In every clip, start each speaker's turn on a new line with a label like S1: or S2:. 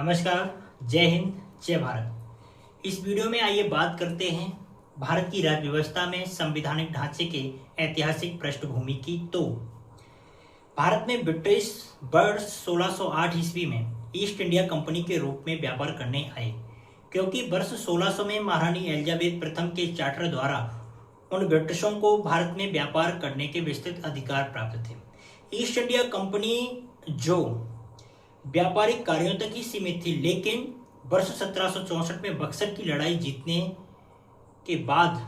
S1: नमस्कार, जय हिंद, जय भारत। इस वीडियो में आइए बात करते हैं भारत की राज्य व्यवस्था में संवैधानिक ढांचे के ऐतिहासिक पृष्ठभूमि की। तो भारत में ब्रिटिश वर्ष 1608 ईस्वी में ईस्ट इंडिया कंपनी के रूप में व्यापार करने आए, क्योंकि वर्ष 1600 में महारानी एलिजाबेथ प्रथम के चार्टर द्वारा उन ब्रिटिशों को भारत में व्यापार करने के विस्तृत अधिकार प्राप्त थे। ईस्ट इंडिया कंपनी जो व्यापारिक कार्यों तक ही सीमित थी, लेकिन वर्ष 1764 में बक्सर की लड़ाई जीतने के बाद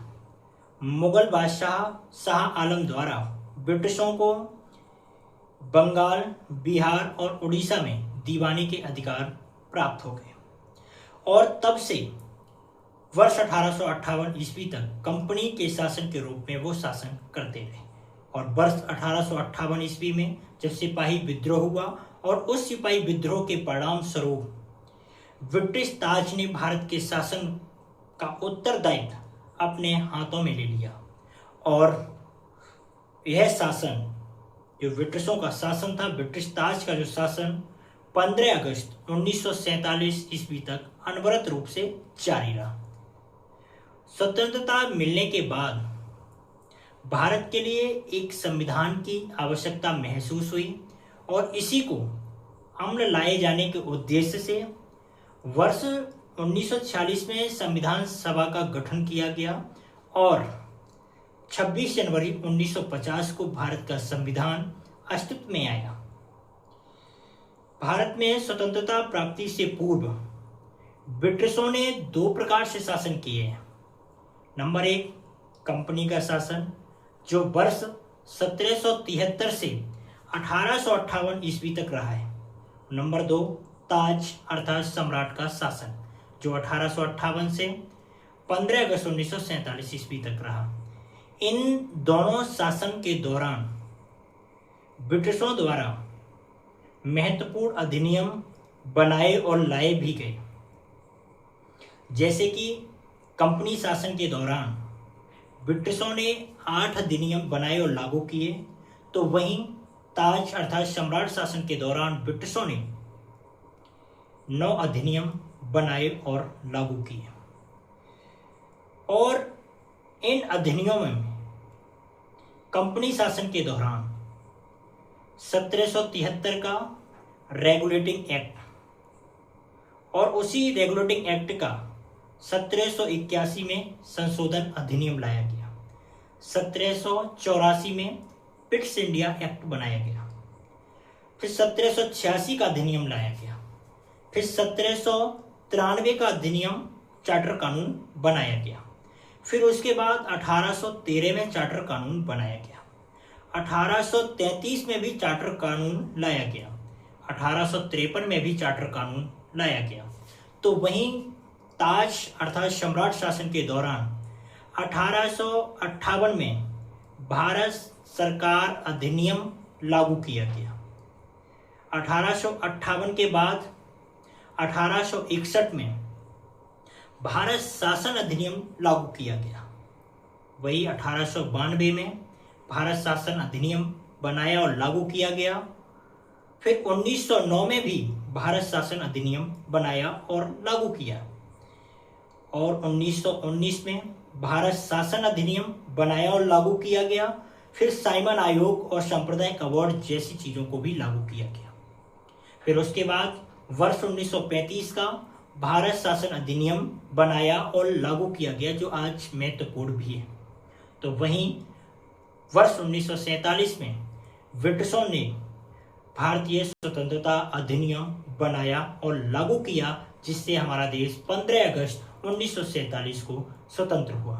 S1: मुगल बादशाह शाह आलम द्वारा ब्रिटिशों को बंगाल, बिहार और उड़ीसा में दीवानी के अधिकार प्राप्त हो गए और तब से वर्ष 1858 ईस्वी तक कंपनी के शासन के रूप में वो शासन करते रहे। और वर्ष 1858 ईस्वी में जब सिपाही विद्रोह हुआ और उस सिपाही विद्रोह के परिणाम स्वरूप ब्रिटिश ताज ने भारत के शासन का उत्तरदायित्व अपने हाथों में ले लिया और यह शासन जो ब्रिटिशों का शासन था, ब्रिटिश ताज का जो शासन 15 अगस्त 1947 ईस्वी तक अनवरत रूप से जारी रहा। स्वतंत्रता मिलने के बाद भारत के लिए एक संविधान की आवश्यकता महसूस हुई और इसी को अमल लाए जाने के उद्देश्य से वर्ष 1946 में संविधान सभा का गठन किया गया और 26 जनवरी 1950 को भारत का संविधान अस्तित्व में आया। भारत में स्वतंत्रता प्राप्ति से पूर्व ब्रिटिशों ने दो प्रकार से शासन किए हैं। नंबर 1, कंपनी का शासन जो वर्ष 1773 से 1858 ईस्वी तक रहा है। नंबर 2, ताज अर्थात सम्राट का शासन जो 1858 से 15 अगस्त 1947 ईस्वी तक रहा। इन दोनों शासन के दौरान ब्रिटिशों द्वारा महत्वपूर्ण अधिनियम बनाए और लाए भी गए, जैसे कि कंपनी शासन के दौरान ब्रिटिशों ने 8 अधिनियम बनाए और लागू किए, तो वहीं ताज अर्थात सम्राट शासन के दौरान ब्रिटिशों ने 9 अधिनियम बनाए और लागू किए। और इन अधिनियमों में कंपनी शासन के दौरान 1773 का रेगुलेटिंग एक्ट और उसी रेगुलेटिंग एक्ट का 1781 में संशोधन अधिनियम लाया गया। 1784 में पिट्स इंडिया एक्ट बनाया गया। फिर 1786 का अधिनियम लाया गया। फिर 1793 का अधिनियम चार्टर कानून बनाया गया। फिर उसके बाद 1813 में चार्टर कानून बनाया गया। 1833 में भी चार्टर कानून लाया गया। 1853 में भी चार्टर कानून लाया गया। तो वहीं ताज अर्थात सम्राट शासन के दौरान 1858 में भारत सरकार अधिनियम लागू किया गया। 1858 के बाद 1861 में भारत शासन अधिनियम लागू किया गया। वही 1892 में भारत शासन अधिनियम बनाया और लागू किया गया। फिर 1909 में भी भारत शासन अधिनियम बनाया और लागू किया और 1919 में भारत शासन अधिनियम बनाया और लागू किया गया। फिर साइमन आयोग और सांप्रदायिक अवार्ड जैसी चीज़ों को भी लागू किया गया। फिर उसके बाद वर्ष 1935 का भारत शासन अधिनियम बनाया और लागू किया गया, जो आज महत्वपूर्ण भी है। तो वहीं वर्ष 1947 में ब्रिटिशों ने भारतीय स्वतंत्रता अधिनियम बनाया और लागू किया, जिससे हमारा देश 15 अगस्त 1947 को स्वतंत्र हुआ।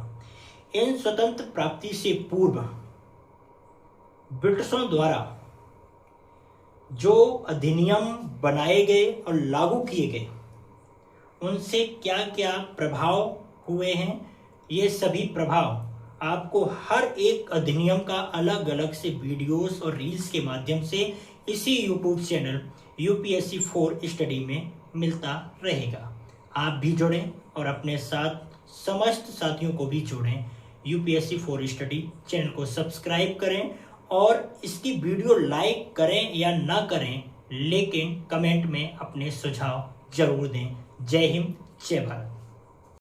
S1: इन स्वतंत्र प्राप्ति से पूर्व ब्रिटिशों द्वारा जो अधिनियम बनाए गए और लागू किए गए, उनसे क्या क्या प्रभाव हुए हैं, ये सभी प्रभाव आपको हर एक अधिनियम का अलग अलग से वीडियोस और रील्स के माध्यम से इसी यूट्यूब चैनल यूपीएससी 4 स्टडी में मिलता रहेगा। आप भी जुड़ें और अपने साथ समस्त साथियों को भी जोड़ें। यूपीएससी 4 स्टडी चैनल को सब्सक्राइब करें और इसकी वीडियो लाइक करें या ना करें, लेकिन कमेंट में अपने सुझाव जरूर दें। जय हिंद, जय भारत।